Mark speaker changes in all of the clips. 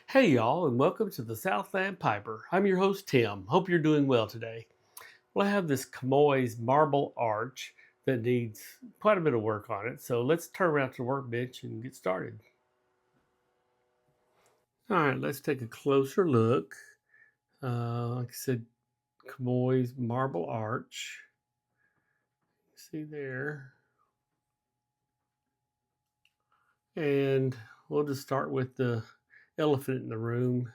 Speaker 1: Hey y'all, and welcome to the Southland Piper. I'm your host Tim. Hope you're doing well today. Well, I have this Comoy's marble arch that needs quite a bit of work on it, so let's turn around to the workbench and get started. All right, let's take a closer look. Like I said, Comoy's marble arch. See there, and we'll just start with the elephant in the room.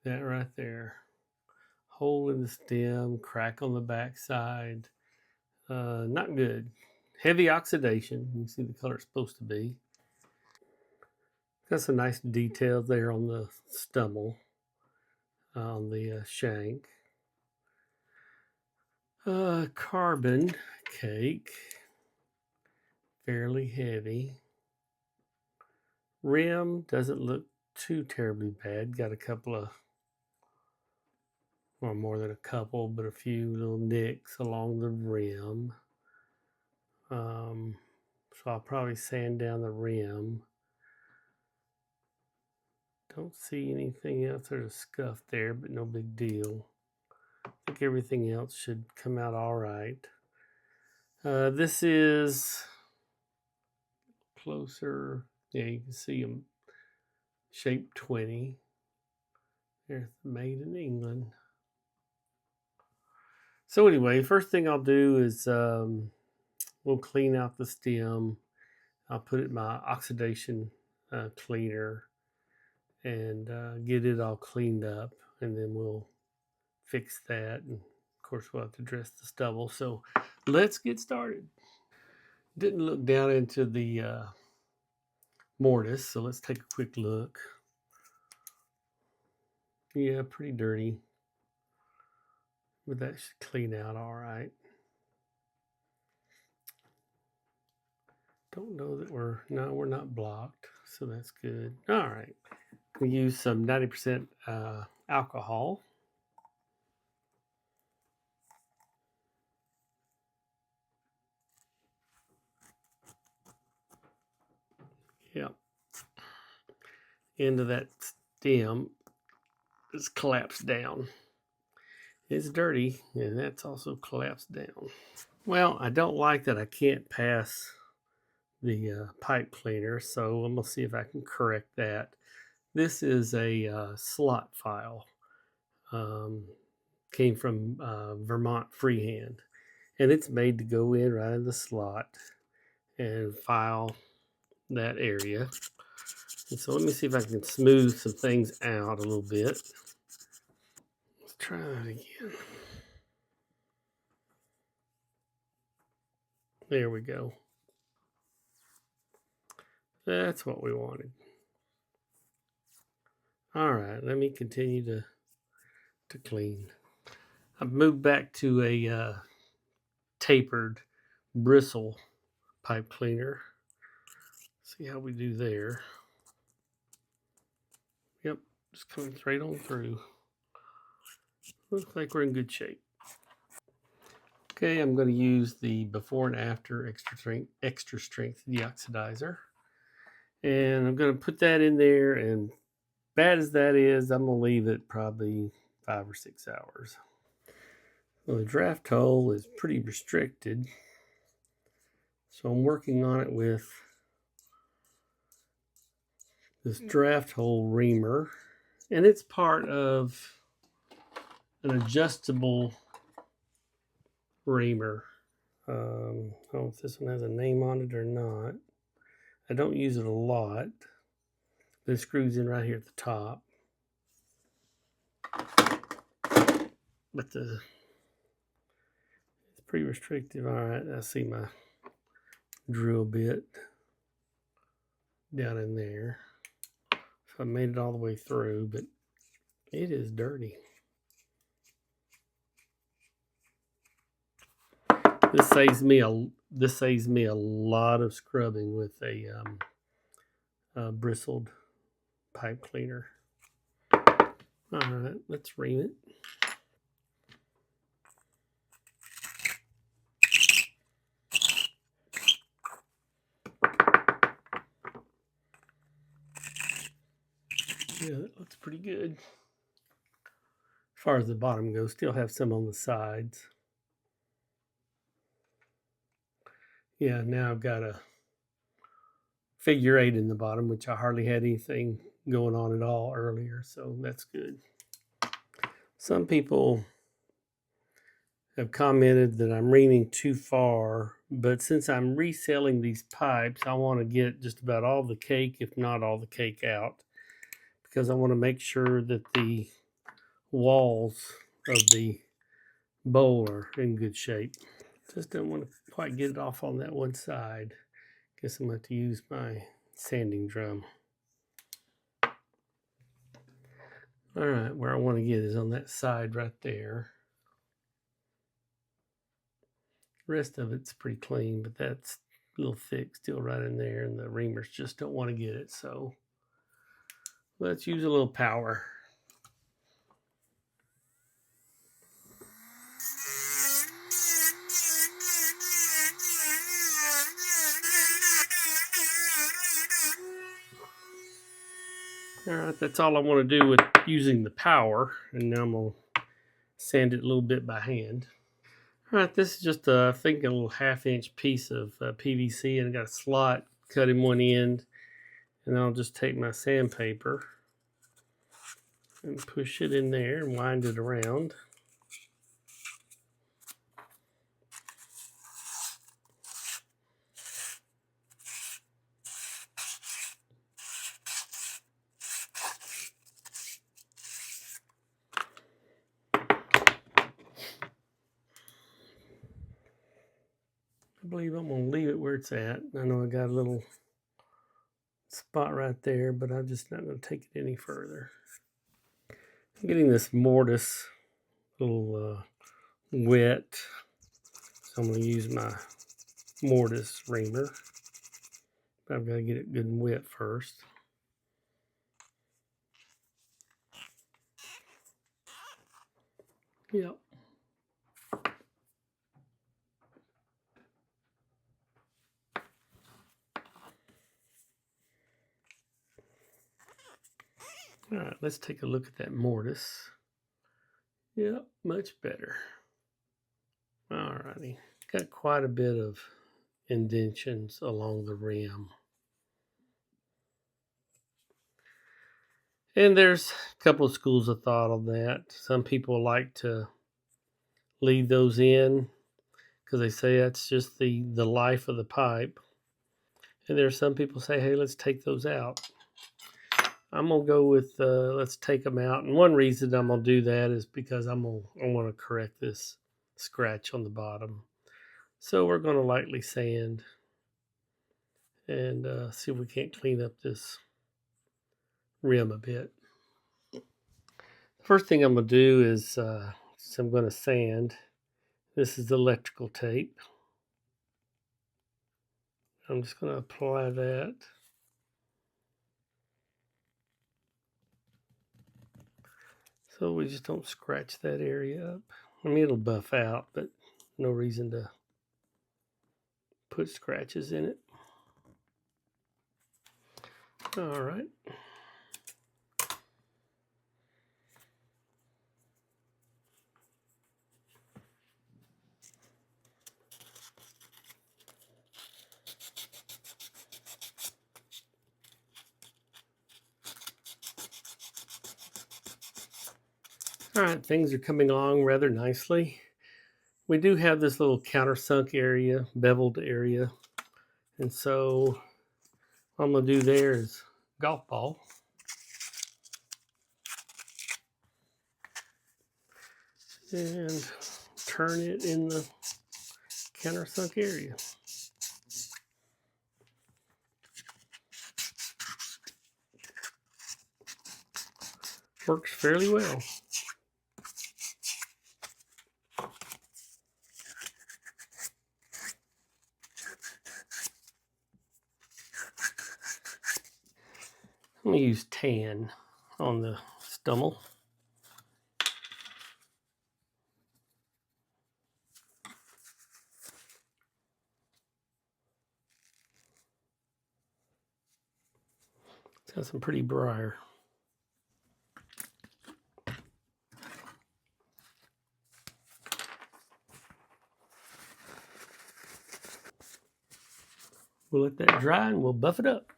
Speaker 1: That right there, hole in the stem, crack on the backside. Not good. Heavy oxidation. You can see the color it's supposed to be. Got some nice details there on the stummel, on the shank. Carbon cake. Fairly heavy. Rim doesn't look too terribly bad. Got a couple of, or more than a couple, but a few little nicks along the rim. So I'll probably sand down the rim. Don't see anything else. There's a scuff there, but no big deal. I think everything else should come out all right. This is closer. Yeah, you can see them. Shape 20. There's made in England. So anyway, first thing I'll do is we'll clean out the stem. I'll put it in my oxidation cleaner and get it all cleaned up, and then we'll fix that. And of course, we'll have to dress the stubble. So let's get started. Didn't look down into the mortise, so let's take a quick look. Yeah, pretty dirty, but that should clean out all right. Don't know that we're not blocked, so that's good. All right, we use some 90% alcohol. Yep, end of that stem is collapsed down. It's dirty, and that's also collapsed down. Well, I don't like that I can't pass the pipe cleaner, so I'm gonna see if I can correct that. This is a slot file. Um, Came from Vermont Freehand, and it's made to go in right in the slot and file that area. And so let me see if I can smooth some things out a little bit. Let's try that again. There we go. That's what we wanted. All right, let me continue to clean. I've moved back to a tapered bristle pipe cleaner. See how we do there. Yep, just coming straight on through. Looks like we're in good shape. Okay, I'm going to use the before and after extra strength deoxidizer. And I'm going to put that in there, and bad as that is, I'm going to leave it probably 5 or 6 hours. Well, the draft hole is pretty restricted, so I'm working on it with this draft hole reamer, and it's part of an adjustable reamer. I don't know if this one has a name on it or not. I don't use it a lot, but it screws in right here at the top. But it's pretty restrictive. All right, I see my drill bit down in there. So I made it all the way through, but it is dirty. This saves me a lot of scrubbing with a bristled pipe cleaner. All right, let's ream it. Yeah, that looks pretty good. As far as the bottom goes, still have some on the sides. Yeah, now I've got a figure 8 in the bottom, which I hardly had anything going on at all earlier, so that's good. Some people have commented that I'm reaming too far, but since I'm reselling these pipes, I want to get just about all the cake, if not all the cake, out, because I want to make sure that the walls of the bowl are in good shape. Just don't want to quite get it off on that one side. Guess I'm going to have to use my sanding drum. All right, where I want to get is on that side right there. The rest of it's pretty clean, but that's a little thick still right in there, and the reamers just don't want to get it. So let's use a little power. All right, that's all I want to do with using the power, and now I'm going to sand it a little bit by hand. All right, this is just I think a little 1/2-inch piece of PVC, and I got a slot cut in one end, and I'll just take my sandpaper and push it in there and wind it around. I believe I'm going to leave it where it's at. I know I got a little spot right there, but I'm just not going to take it any further. I'm getting this mortise a little wet, so I'm going to use my mortise reamer. But I've got to get it good and wet first. Yep. All right, let's take a look at that mortise. Yep, much better. All righty. Got quite a bit of indentions along the rim. And there's a couple of schools of thought on that. Some people like to leave those in because they say that's just the life of the pipe. And there's some people say, hey, let's take those out. I'm going to go with let's take them out. And one reason I'm going to do that is because I want to correct this scratch on the bottom. So we're going to lightly sand and see if we can't clean up this rim a bit. The first thing I'm going to do is so I'm going to sand. This is electrical tape. I'm just going to apply that. So we just don't scratch that area up. I mean, it'll buff out, but no reason to put scratches in it. All right. All right, things are coming along rather nicely. We do have this little countersunk area, beveled area. And so what I'm going to do there is golf ball. And turn it in the countersunk area. Works fairly well. I'm going to use tan on the stummel. It's got some pretty briar. We'll let that dry and we'll buff it up.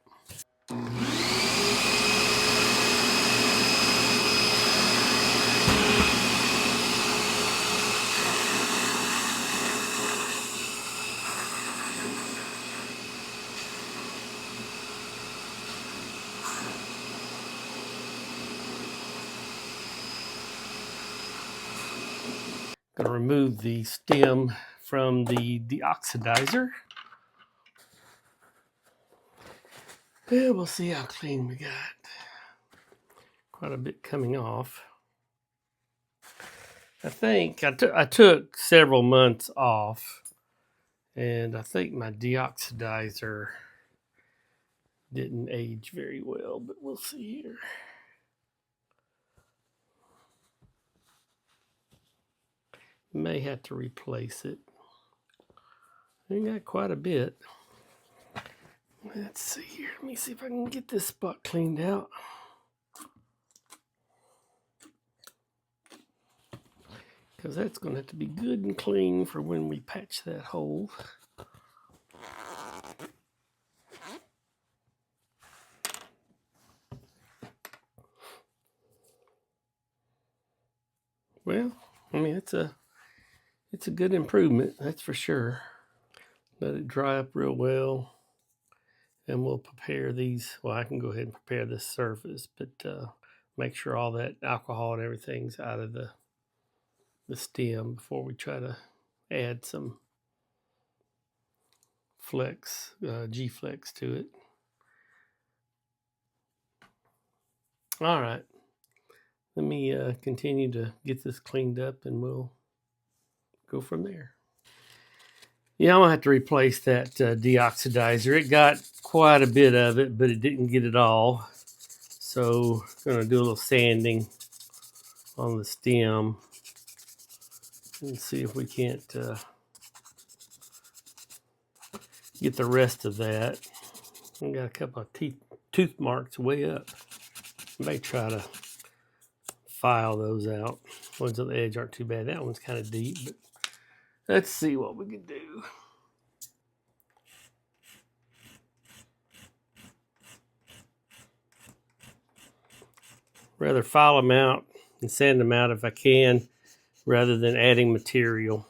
Speaker 1: Going to remove the stem from the deoxidizer. Yeah, we'll see how clean we got. Quite a bit coming off. I think I took several months off, and I think my deoxidizer didn't age very well, but we'll see here. May have to replace it. I got quite a bit. Let's see here. Let me see if I can get this spot cleaned out. Because that's going to have to be good and clean for when we patch that hole. Well, I mean, it's a good improvement, that's for sure. Let it dry up real well. And we'll prepare these. Well, I can go ahead and prepare this surface, but make sure all that alcohol and everything's out of the stem before we try to add some flex, G-flex to it. All right. Let me continue to get this cleaned up and we'll go from there. Yeah, I'm going to have to replace that deoxidizer. It got quite a bit of it, but it didn't get it all. So I'm going to do a little sanding on the stem and see if we can't get the rest of that. I got a couple of tooth marks way up. I may try to file those out. Ones on the edge aren't too bad. That one's kind of deep, but let's see what we can do. Rather file them out and sand them out if I can, rather than adding material.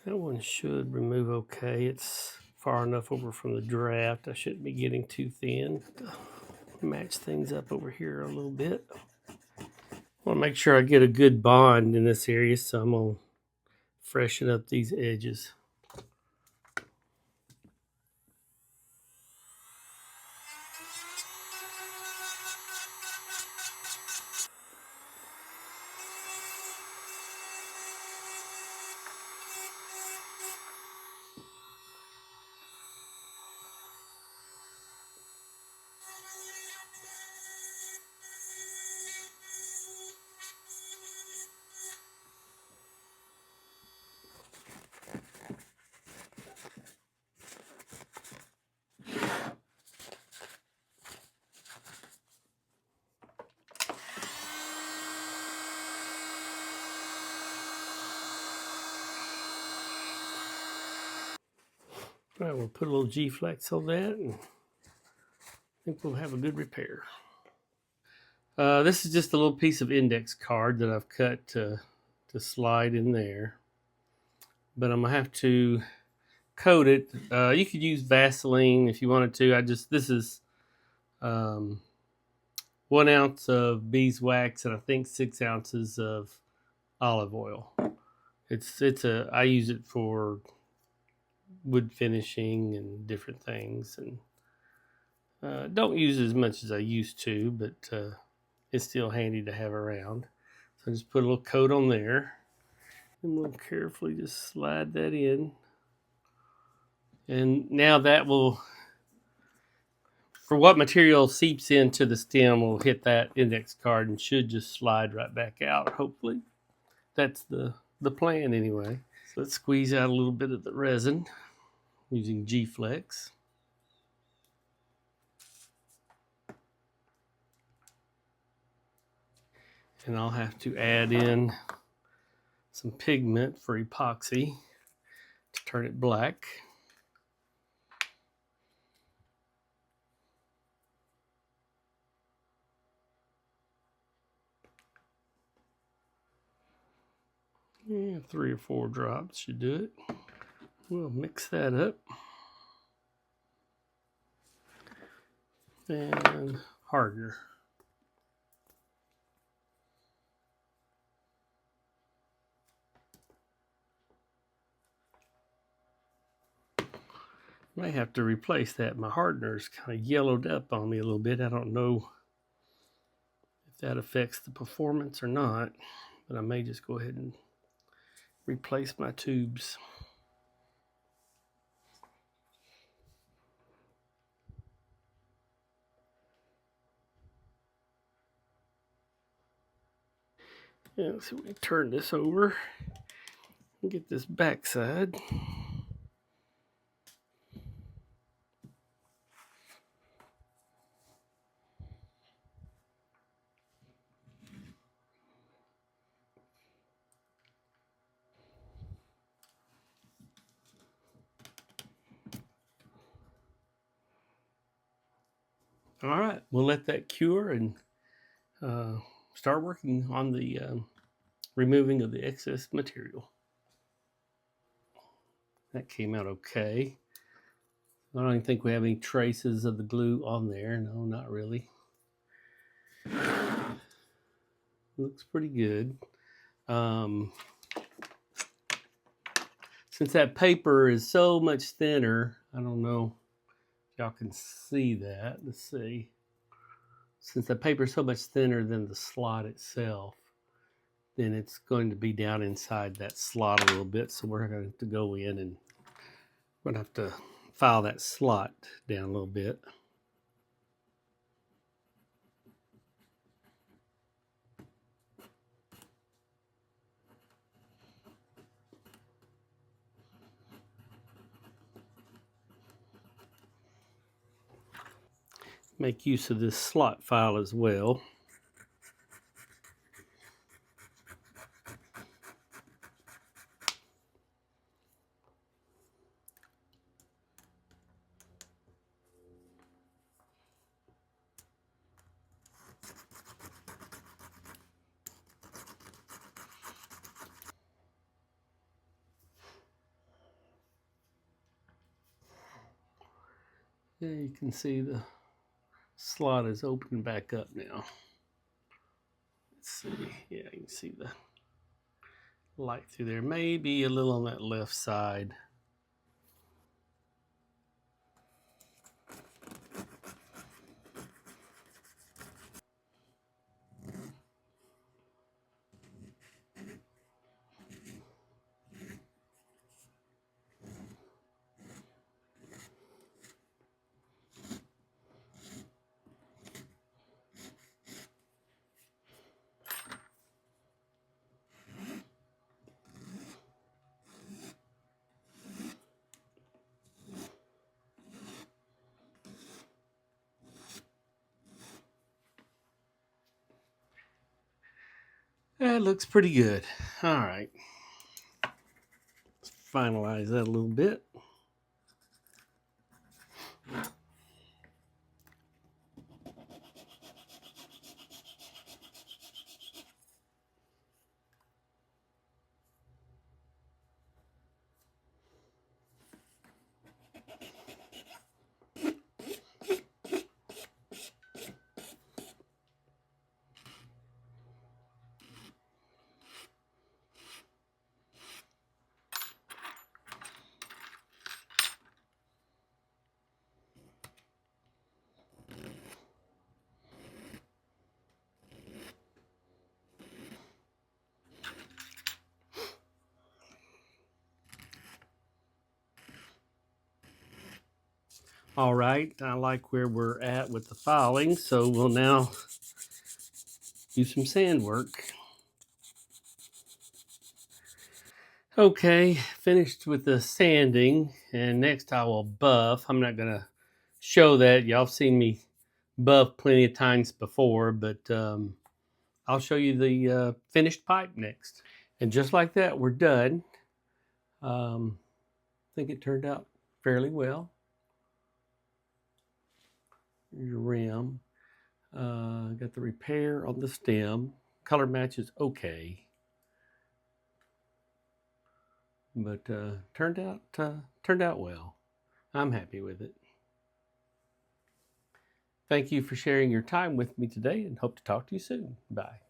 Speaker 1: That one should remove okay. It's far enough over from the draft. I shouldn't be getting too thin. Match things up over here a little bit. I want to make sure I get a good bond in this area, so I'm going to freshen up these edges. All right, we'll put a little G-flex on that, and I think we'll have a good repair. This is just a little piece of index card that I've cut to slide in there. But I'm going to have to coat it. You could use Vaseline if you wanted to. This is 1 ounce of beeswax and I think 6 ounces of olive oil. I use it for wood finishing and different things, and don't use as much as I used to, but it's still handy to have around. So just put a little coat on there, and we'll carefully just slide that in. And now that will, for what material seeps into the stem, will hit that index card and should just slide right back out, hopefully. That's the plan anyway. So let's squeeze out a little bit of the resin using G-Flex. And I'll have to add in some pigment for epoxy to turn it black. Yeah, 3 or 4 drops should do it. We'll mix that up. And hardener. May have to replace that. My hardener's kind of yellowed up on me a little bit. I don't know if that affects the performance or not, but I may just go ahead and replace my tubes. Yeah, so we turn this over and get this back side. All right, we'll let that cure and start working on the removing of the excess material. That came out okay. I don't even think we have any traces of the glue on there. No, not really. Looks pretty good. Since that paper is so much thinner, I don't know if y'all can see that. Let's see. Since the paper is so much thinner than the slot itself, then it's going to be down inside that slot a little bit. So we're going to have to go in and we're going to have to file that slot down a little bit. Make use of this slot file as well. Yeah, you can see the slot is open back up now. Let's see. Yeah, you can see the light through there. Maybe a little on that left side. That looks pretty good. All right. Let's finalize that a little bit. All right, I like where we're at with the filing, so we'll now do some sand work. Okay, finished with the sanding, and next I will buff. I'm not gonna show that. Y'all have seen me buff plenty of times before, but I'll show you the finished pipe next. And just like that, we're done. I think it turned out fairly well. Here's your rim. Got the repair on the stem. Color match is okay. but turned out well. I'm happy with it. Thank you for sharing your time with me today, and hope to talk to you soon. Bye.